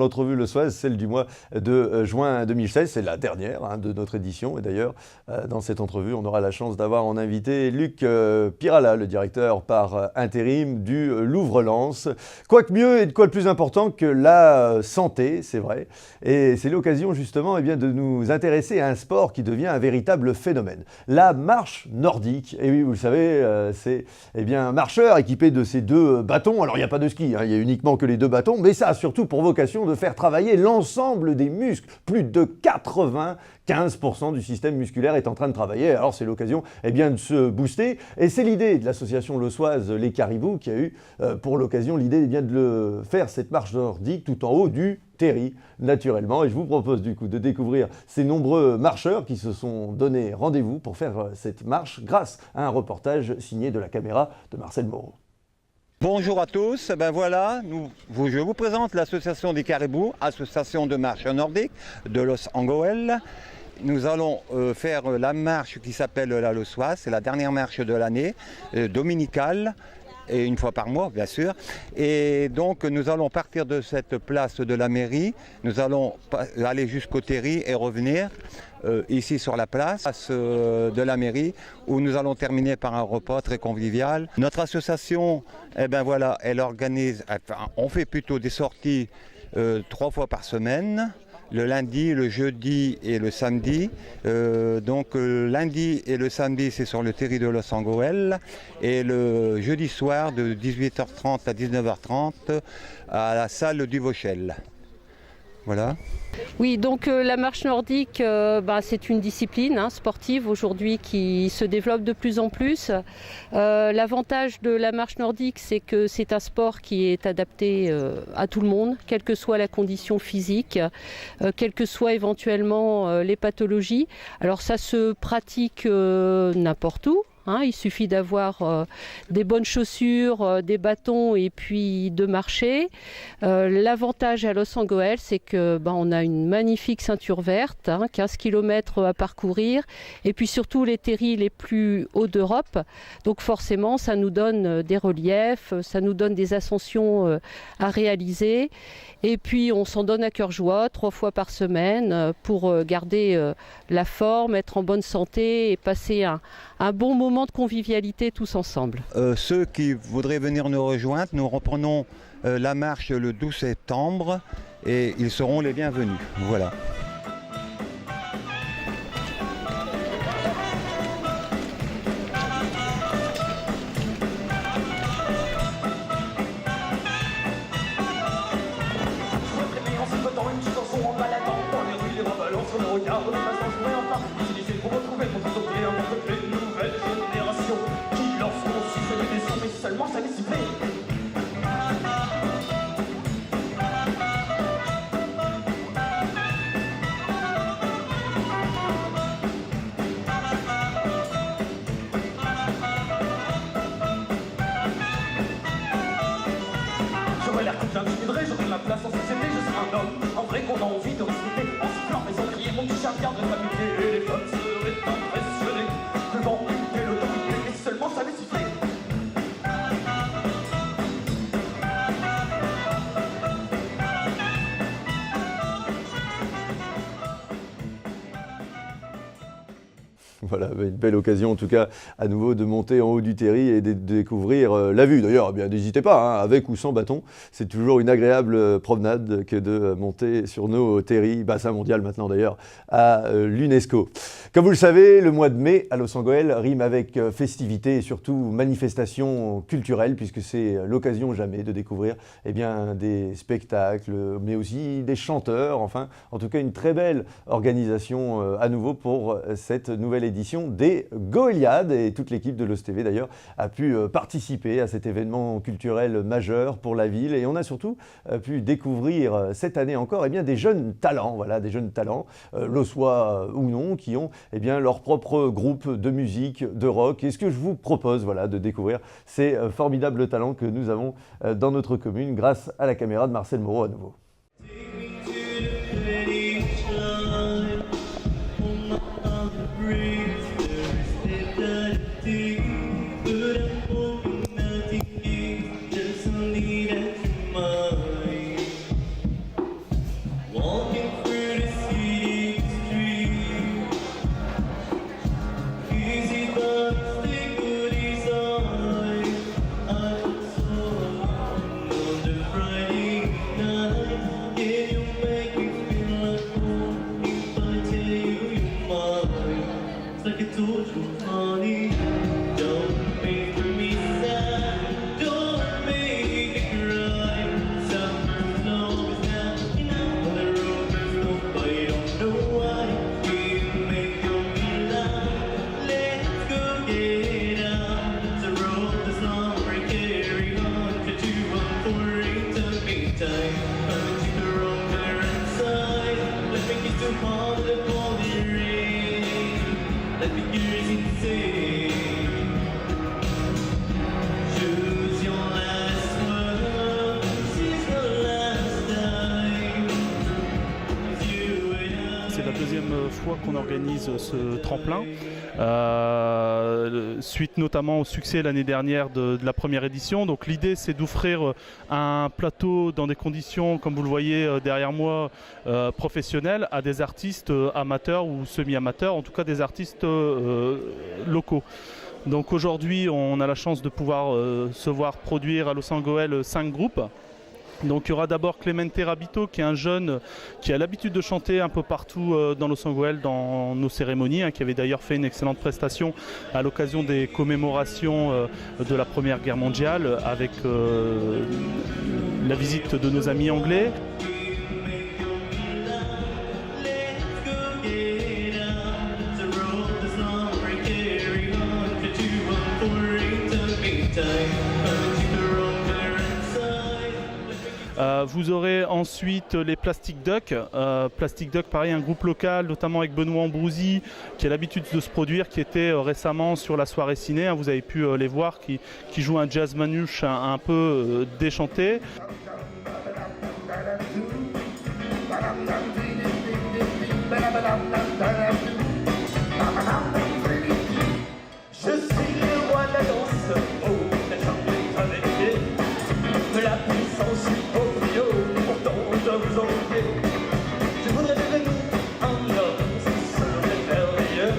entrevue leçoise, celle du mois de juin 2016. C'est la dernière de notre édition. Et d'ailleurs, dans cette entrevue, on aura la chance d'avoir en invité Luc Pirala, le directeur par intérim du Louvre-Lens. Quoi que mieux et de quoi de plus important que la santé, c'est vrai. Et c'est l'occasion justement de nous intéresser à un sport qui devient un véritable phénomène. La marche nordique. Et oui, vous le savez, c'est un marcheur équipé de ces deux bâtons. Alors il n'y a pas de ski, il y a uniquement que les deux bâtons, mais ça a surtout pour vocation de faire travailler l'ensemble des muscles. Plus de 95% du système musculaire est en train de travailler. Alors c'est l'occasion de se booster. Et c'est l'idée de l'association leçoise Les Caribous qui a eu pour l'occasion l'idée de faire cette marche nordique tout en haut du Terri, naturellement. Et je vous propose du coup de découvrir ces nombreux marcheurs qui se sont donné rendez-vous pour faire cette marche grâce à un reportage signé de la caméra de Marcel Moreau. Bonjour à tous, voilà, je vous présente l'association des Caribous, association de marche nordique de Los Angeles. Nous allons faire la marche qui s'appelle la leçoise, c'est la dernière marche de l'année, dominicale, et une fois par mois bien sûr. Et donc nous allons partir de cette place de la mairie, nous allons aller jusqu'au Terri et revenir ici sur la place de la mairie où nous allons terminer par un repas très convivial. Notre association, elle organise, on fait plutôt des sorties 3 fois par semaine. Le lundi, le jeudi et le samedi. Lundi et le samedi, c'est sur le Terri de Los Angeles. Et le jeudi soir, de 18h30 à 19h30, à la salle du Vauchel. Voilà. Oui, donc la marche nordique, c'est une discipline sportive aujourd'hui qui se développe de plus en plus. L'avantage de la marche nordique, c'est que c'est un sport qui est adapté à tout le monde, quelle que soit la condition physique, quelles que soient éventuellement les pathologies. Alors ça se pratique n'importe où. Il suffit d'avoir des bonnes chaussures, des bâtons et puis de marcher. L'avantage à Los Angeles, c'est que on a une magnifique ceinture verte, 15 km à parcourir, et puis surtout les terris les plus hauts d'Europe. Donc forcément, ça nous donne des reliefs, ça nous donne des ascensions à réaliser. Et puis on s'en donne à cœur joie 3 fois par semaine pour garder la forme, être en bonne santé et passer un bon moment de convivialité tous ensemble. Ceux qui voudraient venir nous rejoindre, nous reprenons la marche le 12 septembre et ils seront les bienvenus. Voilà. J'aurais l'air comme j'aurais la place en société, je serai un homme, en vrai qu'on a envie de respecter. En sifflant mes encriers, mon petit chat viendrait m'habiter. Et les femmes seraient impressionnées, devant et l'autorité, et seulement ça les siffler. Voilà, une belle occasion en tout cas à nouveau de monter en haut du Terri et de découvrir la vue. D'ailleurs, n'hésitez pas, avec ou sans bâton, c'est toujours une agréable promenade que de monter sur nos terris, bassin mondial maintenant d'ailleurs, à l'UNESCO. Comme vous le savez, le mois de mai à Los Angeles rime avec festivité et surtout manifestation culturelle, puisque c'est l'occasion jamais de découvrir des spectacles, mais aussi des chanteurs, enfin en tout cas une très belle organisation à nouveau pour cette nouvelle édition des Goéliades, et toute l'équipe de l'OSTV d'ailleurs a pu participer à cet événement culturel majeur pour la ville, et on a surtout pu découvrir cette année encore des jeunes talents, lossois ou non, qui ont leur propre groupe de musique, de rock. Et ce que je vous propose de découvrir ces formidables talents que nous avons dans notre commune grâce à la caméra de Marcel Moreau à nouveau. organise ce tremplin, suite notamment au succès l'année dernière de la première édition. Donc l'idée, c'est d'offrir un plateau dans des conditions, comme vous le voyez derrière moi, professionnelles à des artistes amateurs ou semi-amateurs, en tout cas des artistes locaux. Donc aujourd'hui, on a la chance de pouvoir se voir produire à Los Angeles 5 groupes. Donc il y aura d'abord Clemente Rabito, qui est un jeune qui a l'habitude de chanter un peu partout dans Los Angeles dans nos cérémonies, qui avait d'ailleurs fait une excellente prestation à l'occasion des commémorations de la Première Guerre mondiale avec la visite de nos amis anglais. Vous aurez ensuite les Plastic Duck. Plastic Duck, pareil, un groupe local, notamment avec Benoît Ambrosi, qui a l'habitude de se produire, qui était récemment sur la soirée ciné. Vous avez pu les voir, qui joue un jazz manouche un peu déchanté. Je suis le roi de la danse, oh, la jungle est avec pied. De la puissance au plus haut, pourtant je dois vous envier. Je voudrais devenir un homme, ce serait merveilleux.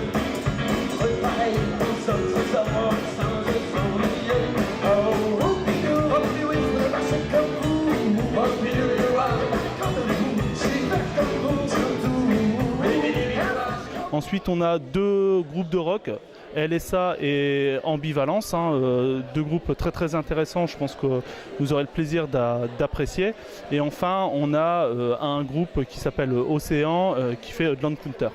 Pareil aux hommes, aux amants, aux singes, aux milieu. Oh, Roupidou, oui, je voudrais marcher comme vous. Roupidou, comme vous, je suis vert comme vous, surtout. Ensuite, on a 2 groupes de rock, LSA et Ambivalence, deux groupes très très intéressants, je pense que vous aurez le plaisir d'apprécier. Et enfin, on a un groupe qui s'appelle Océan, qui fait de l'encounter.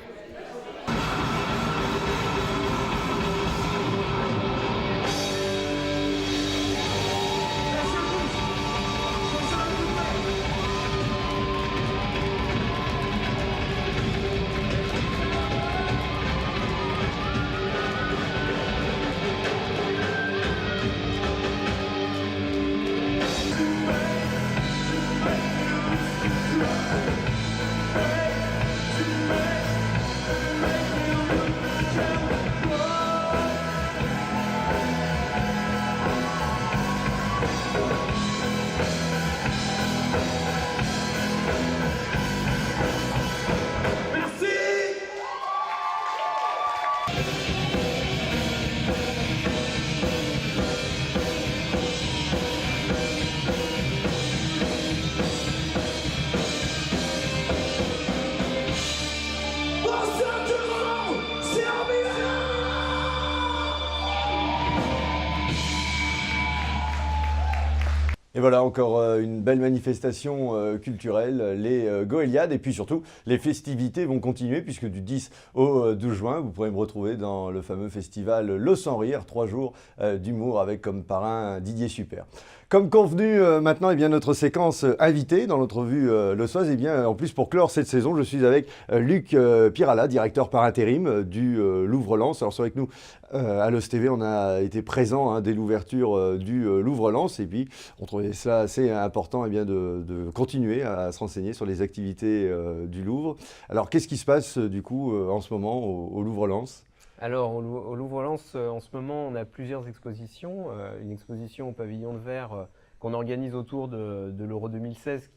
Et voilà encore une belle manifestation culturelle, les Goéliades, et puis surtout les festivités vont continuer puisque du 10 au 12 juin, vous pourrez me retrouver dans le fameux festival Le Sans Rire, 3 jours d'humour avec comme parrain Didier Super. Comme convenu maintenant, eh bien, notre séquence invitée dans notre revue Lossoise, eh bien, en plus pour clore cette saison, je suis avec Luc Pirala, directeur par intérim du Louvre-Lens. Alors c'est vrai que nous, à Los TV, on a été présents dès l'ouverture du Louvre-Lens et puis on trouvait cela assez important eh bien, de continuer à se renseigner sur les activités du Louvre. Alors qu'est-ce qui se passe du coup en ce moment au Louvre-Lens ? Alors au Louvre-Lens, en ce moment, on a plusieurs expositions. Une exposition au pavillon de verre qu'on organise autour de l'Euro 2016,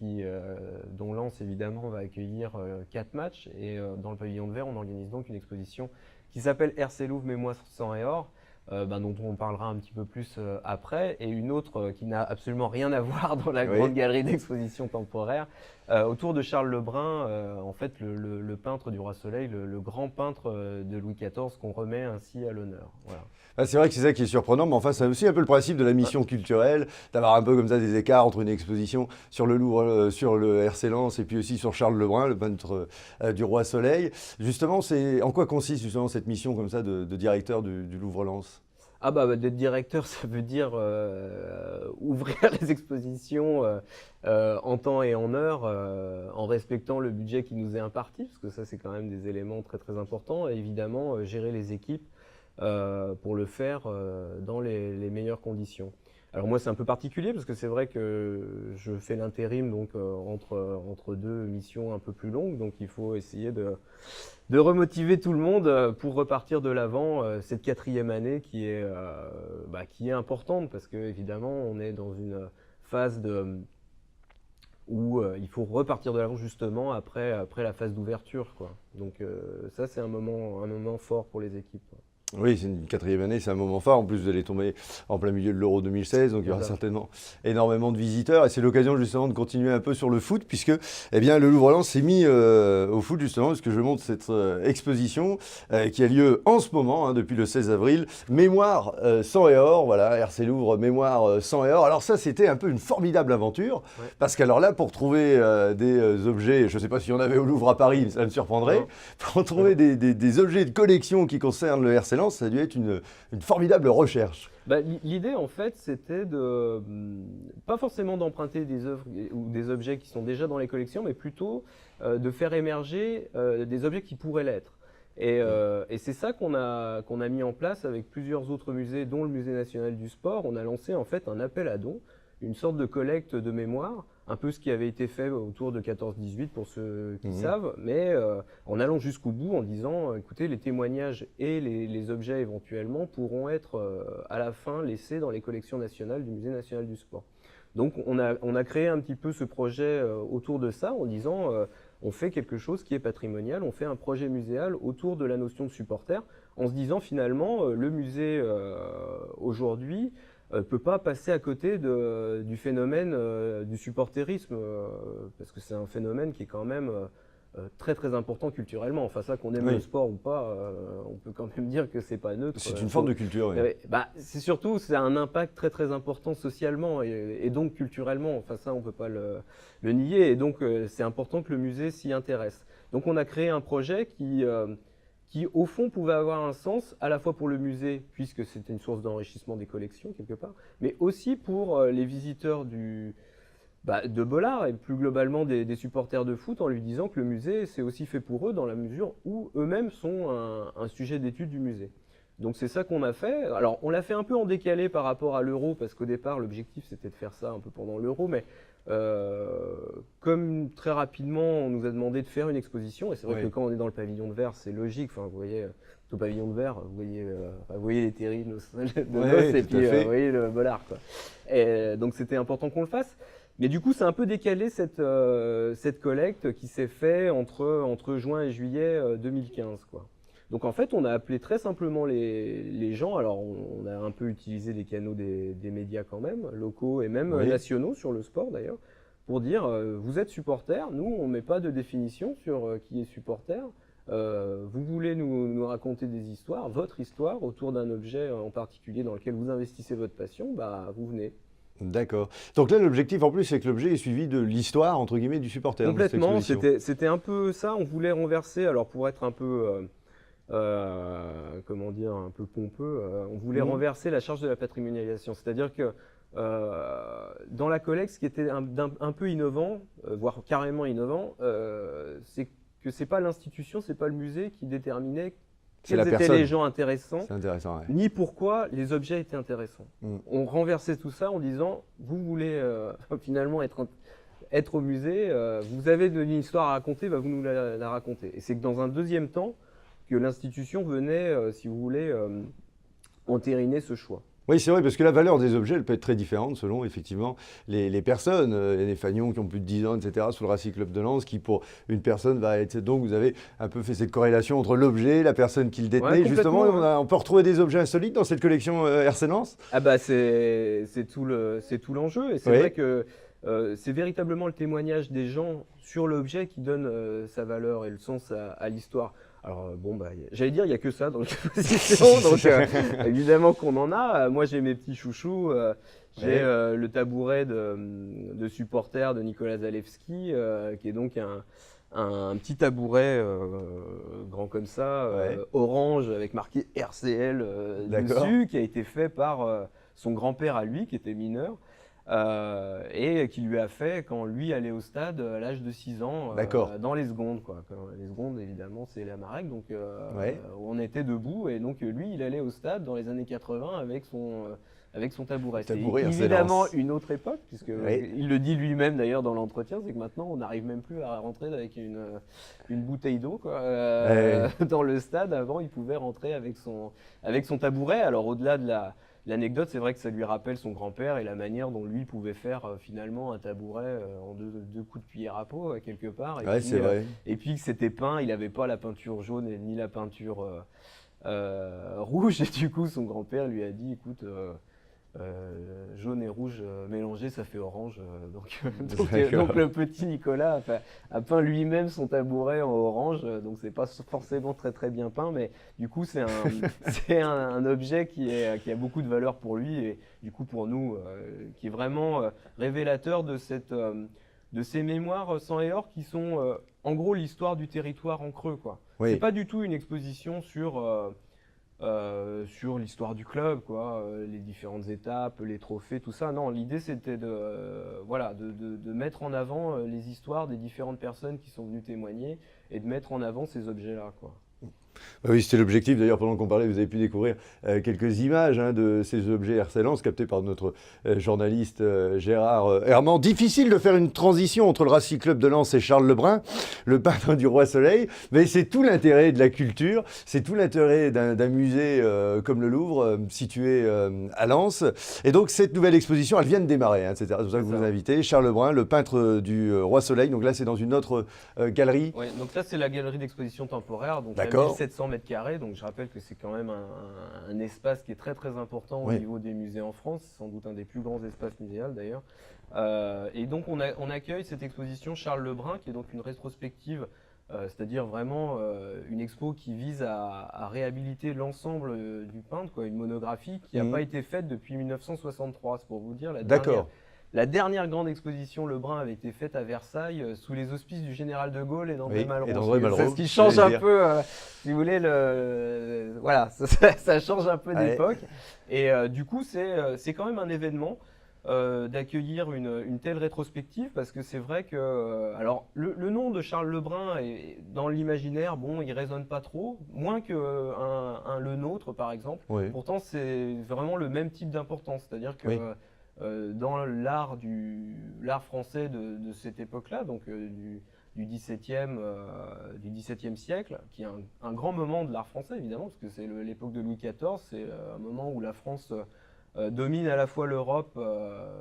dont Lens évidemment va accueillir 4 matchs. Et dans le pavillon de verre, on organise donc une exposition qui s'appelle RC Louvre Mémoire sang et or, dont on parlera un petit peu plus après, et une autre qui n'a absolument rien à voir dans la grande galerie d'exposition temporaire, autour de Charles Lebrun, en fait le peintre du Roi Soleil, le grand peintre de Louis XIV qu'on remet ainsi à l'honneur. Voilà. Ah, c'est vrai que c'est ça qui est surprenant, mais enfin c'est aussi un peu le principe de la mission culturelle, d'avoir un peu comme ça des écarts entre une exposition sur le Louvre, sur le RC Lens et puis aussi sur Charles Lebrun, le peintre du Roi Soleil. Justement, en quoi consiste justement cette mission comme ça de directeur du Louvre-Lens ? Ah d'être directeur, ça veut dire ouvrir les expositions en temps et en heure, en respectant le budget qui nous est imparti, parce que ça c'est quand même des éléments très très importants, et évidemment gérer les équipes pour le faire dans les meilleures conditions. Alors moi c'est un peu particulier parce que c'est vrai que je fais l'intérim donc entre deux missions un peu plus longues, donc il faut essayer de remotiver tout le monde pour repartir de l'avant cette 4e année qui est importante parce que évidemment on est dans une phase où il faut repartir de l'avant justement après la phase d'ouverture, quoi. Donc ça c'est un moment fort pour les équipes, quoi. Oui, c'est une 4e année, c'est un moment fort. En plus, vous allez tomber en plein milieu de l'Euro 2016, donc il y aura certainement énormément de visiteurs. Et c'est l'occasion justement de continuer un peu sur le foot, puisque le Louvre-Lens s'est mis au foot justement, parce que je montre cette exposition qui a lieu en ce moment, depuis le 16 avril. Mémoire sang et or, voilà, RC Louvre, Mémoire sang et or. Alors ça, c'était un peu une formidable aventure, parce qu'alors là, pour trouver des objets, je ne sais pas s'il y en avait au Louvre à Paris, ça me surprendrait, pour trouver des objets de collection qui concernent le RC Lens, ça a dû être une formidable recherche. L'idée, en fait, c'était pas forcément d'emprunter des œuvres ou des objets qui sont déjà dans les collections, mais plutôt de faire émerger des objets qui pourraient l'être. Et c'est ça qu'on a mis en place avec plusieurs autres musées, dont le Musée national du sport. On a lancé en fait un appel à dons, une sorte de collecte de mémoire, un peu ce qui avait été fait autour de 14-18 pour ceux qui savent, mais en allant jusqu'au bout, en disant, écoutez, les témoignages et les objets éventuellement pourront être à la fin laissés dans les collections nationales du Musée national du sport. Donc on a créé un petit peu ce projet autour de ça, en disant, on fait quelque chose qui est patrimonial, on fait un projet muséal autour de la notion de supporter, en se disant finalement, le musée aujourd'hui peut pas passer à côté du phénomène du supporterisme, parce que c'est un phénomène qui est quand même très très important culturellement. Enfin ça, qu'on aime le sport ou pas, on peut quand même dire que c'est pas neutre. C'est une forme de culture, oui. C'est surtout, c'est un impact très très important socialement et donc culturellement. Enfin ça, on peut pas le nier, et donc c'est important que le musée s'y intéresse. Donc on a créé un projet qui au fond pouvait avoir un sens à la fois pour le musée, puisque c'était une source d'enrichissement des collections quelque part, mais aussi pour les visiteurs de Bollard et plus globalement des supporters de foot, en lui disant que le musée c'est aussi fait pour eux dans la mesure où eux-mêmes sont un sujet d'étude du musée. Donc c'est ça qu'on a fait. Alors on l'a fait un peu en décalé par rapport à l'Euro, parce qu'au départ l'objectif c'était de faire ça un peu pendant l'Euro, mais comme très rapidement on nous a demandé de faire une exposition, et c'est vrai que quand on est dans le pavillon de verre c'est logique, enfin vous voyez au pavillon de verre, vous voyez les terrines de noces et puis vous voyez le Bollard, quoi. Et donc c'était important qu'on le fasse. Mais du coup, c'est un peu décalé cette collecte qui s'est faite entre juin et juillet 2015, quoi. Donc en fait, on a appelé très simplement les gens. Alors on a un peu utilisé les canaux des médias quand même, locaux et même nationaux sur le sport d'ailleurs, pour dire vous êtes supporter, nous on met pas de définition sur qui est supporter. Vous voulez nous raconter des histoires, votre histoire autour d'un objet en particulier dans lequel vous investissez votre passion, vous venez. D'accord. Donc là, l'objectif en plus, c'est que l'objet est suivi de l'histoire, entre guillemets, du supporter. Complètement, c'était un peu ça. On voulait renverser, alors pour être un peu, comment dire, un peu pompeux, on voulait renverser la charge de la patrimonialisation. C'est-à-dire que dans la collecte, ce qui était un peu innovant, voire carrément innovant, c'est que c'est pas l'institution, c'est pas le musée qui déterminait quels étaient les gens intéressants, ni pourquoi les objets étaient intéressants. On renversait tout ça en disant, vous voulez finalement être au musée, vous avez une histoire à raconter, vous nous la racontez. Et c'est que dans un deuxième temps, que l'institution venait, si vous voulez, entériner ce choix. Oui, c'est vrai, parce que la valeur des objets, elle peut être très différente selon, effectivement, les personnes. Il y a des fagnons qui ont plus de 10 ans, etc., sous le Racing Club de Lens, qui, pour une personne, va être... Donc, vous avez un peu fait cette corrélation entre l'objet, la personne qui le détenait. Justement, on peut retrouver des objets insolites dans cette collection RC Lens. C'est tout l'enjeu. Et c'est vrai que c'est véritablement le témoignage des gens sur l'objet qui donne sa valeur et le sens à l'histoire. Alors j'allais dire, il n'y a que ça dans l'exposition, donc évidemment qu'on en a. Moi j'ai mes petits chouchous, j'ai le tabouret de supporter de Nicolas Zalewski, qui est donc un petit tabouret grand comme ça, orange, avec marqué RCL dessus, qui a été fait par son grand-père à lui, qui était mineur. et qui lui a fait quand lui allait au stade à l'âge de 6 ans, dans les secondes, quoi. Les secondes, évidemment, c'est la Marek, donc on était debout, et donc lui, il allait au stade dans les années 80 avec son tabouret. C'est évidemment une autre époque, puisque il le dit lui-même d'ailleurs dans l'entretien, c'est que maintenant on n'arrive même plus à rentrer avec une bouteille d'eau dans le stade. Avant, il pouvait rentrer avec son tabouret. Alors au-delà de l'anecdote, c'est vrai que ça lui rappelle son grand-père et la manière dont lui pouvait faire finalement un tabouret en deux coups de cuillère à peau quelque part. Et puis que c'était peint, il n'avait pas la peinture jaune ni la peinture rouge, et du coup son grand-père lui a dit, écoute, jaune et rouge mélangés, ça fait orange. Donc le petit Nicolas a peint lui-même son tabouret en orange, donc c'est pas forcément très très bien peint, mais du coup c'est un objet qui a beaucoup de valeur pour lui, et du coup pour nous, qui est vraiment révélateur de ces mémoires sang et or qui sont en gros l'histoire du territoire en Creux, quoi. Oui. C'est pas du tout une exposition sur l'histoire du club, les différentes étapes, les trophées, tout ça. Non, l'idée c'était de mettre en avant les histoires des différentes personnes qui sont venues témoigner et de mettre en avant ces objets-là, quoi. Oui, c'était l'objectif. D'ailleurs, pendant qu'on parlait, vous avez pu découvrir quelques images de ces objets RC Lens captés par notre journaliste Gérard Herman. Difficile de faire une transition entre le Racing Club de Lens et Charles Lebrun, le peintre du Roi Soleil, mais c'est tout l'intérêt de la culture, c'est tout l'intérêt d'un musée comme le Louvre, situé à Lens. Et donc, cette nouvelle exposition, elle vient de démarrer, c'est pour ça que vous nous invitez. Charles Lebrun, le peintre du Roi Soleil. Donc là, c'est dans une autre galerie. Oui, donc là, c'est la galerie d'exposition temporaire. Donc 1700 mètres carrés, donc je rappelle que c'est quand même un espace qui est très très important au niveau des musées en France, sans doute un des plus grands espaces muséals d'ailleurs. Et donc on accueille cette exposition Charles Lebrun, qui est donc une rétrospective, c'est-à-dire vraiment une expo qui vise à réhabiliter l'ensemble du peintre, une monographie qui n'a pas été faite depuis 1963, c'est pour vous dire. La dernière grande exposition Lebrun avait été faite à Versailles sous les auspices du général de Gaulle et d'André Malraux. C'est ce qui change un peu, si vous voulez, ça change un peu d'époque. Et du coup, c'est quand même un événement d'accueillir une telle rétrospective, parce que c'est vrai que alors le nom de Charles Lebrun est dans l'imaginaire, il résonne pas trop, moins que le nôtre par exemple. Pourtant, c'est vraiment le même type d'importance, c'est-à-dire que dans l'art français de cette époque-là, donc du XVIIe siècle, qui est un grand moment de l'art français évidemment, parce que c'est l'époque de Louis XIV, c'est un moment où la France domine à la fois l'Europe,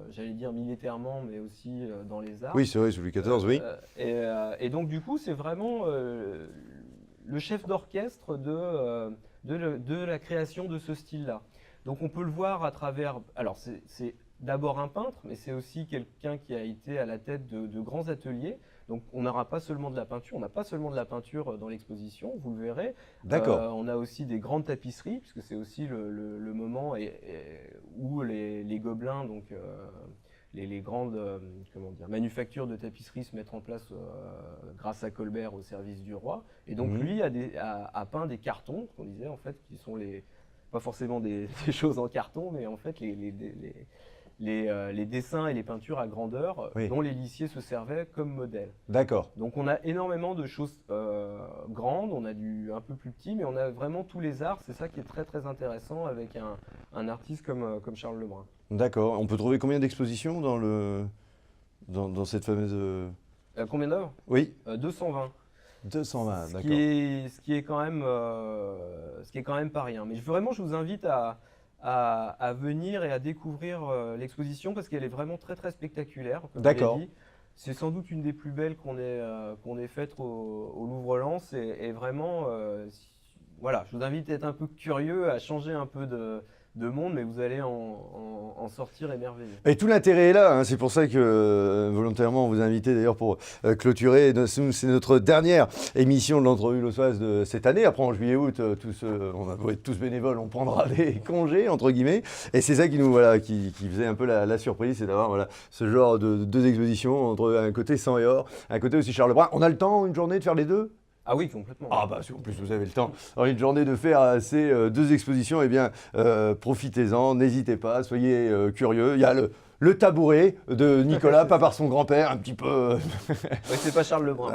j'allais dire militairement, mais aussi dans les arts. Oui, c'est vrai, sous Louis XIV, oui. Et donc du coup, c'est vraiment le chef d'orchestre de la création de ce style-là. Donc on peut le voir à travers... Alors c'est d'abord un peintre, mais c'est aussi quelqu'un qui a été à la tête de grands ateliers. Donc on n'aura pas seulement de la peinture, on n'a pas seulement de la peinture dans l'exposition, vous le verrez. D'accord. On a aussi des grandes tapisseries, puisque c'est aussi le moment où les Gobelins, donc les grandes manufactures de tapisseries se mettent en place grâce à Colbert au service du roi. Et donc lui a peint des cartons, qu'on disait en fait, qui sont pas forcément des choses en carton, mais en fait les dessins et les peintures à grandeur dont les lissiers se servaient comme modèle. D'accord. Donc on a énormément de choses grandes, on a du un peu plus petit, mais on a vraiment tous les arts. C'est ça qui est très très intéressant avec un artiste comme Charles Lebrun. D'accord. On peut trouver combien d'expositions dans cette fameuse... Combien d'œuvres ? Oui. 220. 220, d'accord. Ce qui est quand même pas rien. Mais vraiment, je vous invite à venir et à découvrir l'exposition, parce qu'elle est vraiment très très spectaculaire. D'accord. C'est sans doute une des plus belles qu'on ait faites au Louvre-Lens, et vraiment, je vous invite à être un peu curieux, à changer un peu de monde, mais vous allez en sortir émerveillé. Et tout l'intérêt est là, c'est pour ça que volontairement on vous a invité d'ailleurs pour clôturer. C'est notre dernière émission de l'entrevue lossoise de cette année. Après en juillet-août, on va être tous bénévoles, on prendra des congés entre guillemets. Et c'est ça qui qui faisait un peu la surprise, c'est d'avoir ce genre de deux expositions, entre un côté sang et or, un côté aussi Charles Lebrun. On a le temps une journée de faire les deux ? Ah oui, complètement. Ah bah si en plus vous avez le temps dans une journée de faire ces deux expositions, profitez-en, n'hésitez pas, soyez curieux. Il y a le tabouret de Nicolas, pas par son grand-père, un petit peu. Ouais, c'est pas Charles Lebrun.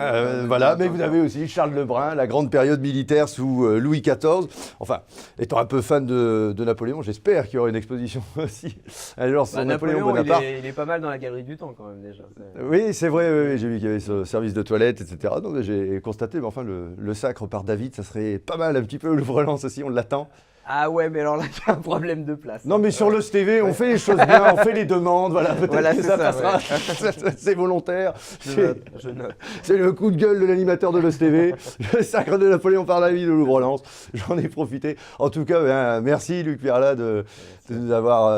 Voilà, mais vous avez aussi Charles Lebrun, la grande période militaire sous Louis XIV. Enfin, étant un peu fan de Napoléon, j'espère qu'il y aura une exposition aussi. Alors, sur Napoléon Bonaparte. Il est pas mal dans la galerie du temps quand même déjà. Oui, c'est vrai, oui, j'ai vu qu'il y avait ce service de toilette, etc. Donc j'ai constaté, mais enfin, le sacre par David, ça serait pas mal un petit peu, le Louvre-Lens aussi, on l'attend. Ah ouais, mais alors là, il y a un problème de place. Non, mais sur le STV, on fait les choses bien, on fait les demandes, voilà, peut-être Voilà, que c'est ça ça, passera. ouais. C'est volontaire. Je note. C'est le coup de gueule de l'animateur de l'OSTV, le sacre de Napoléon par David au Louvre-Lens. J'en ai profité. En tout cas, merci Luc Pirala de nous avoir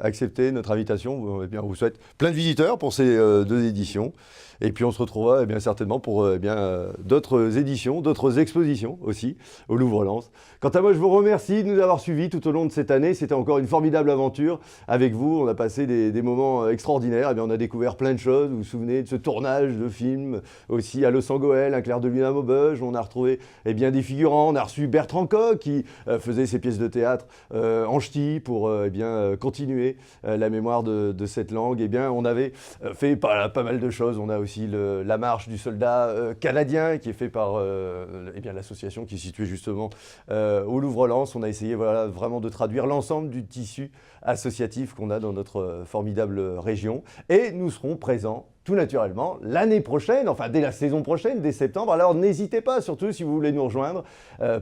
accepté notre invitation. On vous souhaite plein de visiteurs pour ces 2 éditions. Et puis on se retrouvera certainement pour d'autres éditions, d'autres expositions aussi au Louvre-Lens. Quant à moi, je vous remercie de nous avoir suivis tout au long de cette année. C'était encore une formidable aventure avec vous. On a passé des moments extraordinaires. On a découvert plein de choses. Vous vous souvenez de ce tournage de film aussi à Los Angeles, Un clair de lune à Maubeuge. On a retrouvé des figurants. On a reçu Bertrand Koch qui faisait ses pièces de théâtre en ch'ti pour continuer la mémoire de cette langue. On avait fait pas mal de choses. On a aussi la marche du soldat canadien qui est fait par l'association qui est située justement au Louvre-Lens. On a essayé vraiment de traduire l'ensemble du tissu associatif qu'on a dans notre formidable région. Et nous serons présents tout naturellement l'année prochaine, enfin dès la saison prochaine, dès septembre. Alors n'hésitez pas, surtout si vous voulez nous rejoindre,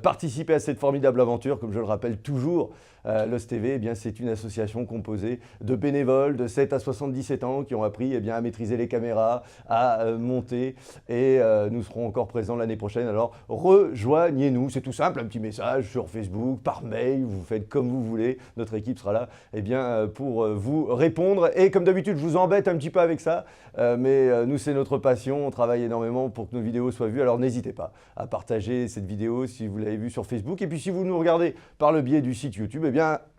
participer à cette formidable aventure, comme je le rappelle toujours. L'OSTV, c'est une association composée de bénévoles de 7 à 77 ans qui ont appris à maîtriser les caméras, à monter et nous serons encore présents l'année prochaine. Alors rejoignez-nous, c'est tout simple, un petit message sur Facebook, par mail, vous faites comme vous voulez. Notre équipe sera là pour vous répondre et comme d'habitude, je vous embête un petit peu avec ça, mais nous c'est notre passion, on travaille énormément pour que nos vidéos soient vues. Alors n'hésitez pas à partager cette vidéo si vous l'avez vue sur Facebook et puis si vous nous regardez par le biais du site YouTube,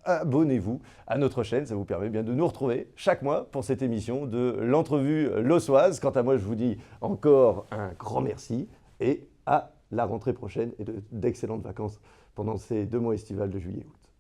abonnez-vous à notre chaîne, ça vous permet de nous retrouver chaque mois pour cette émission de l'entrevue lossoise. Quant à moi, je vous dis encore un grand merci et à la rentrée prochaine et d'excellentes vacances pendant ces 2 mois estivales de juillet et août.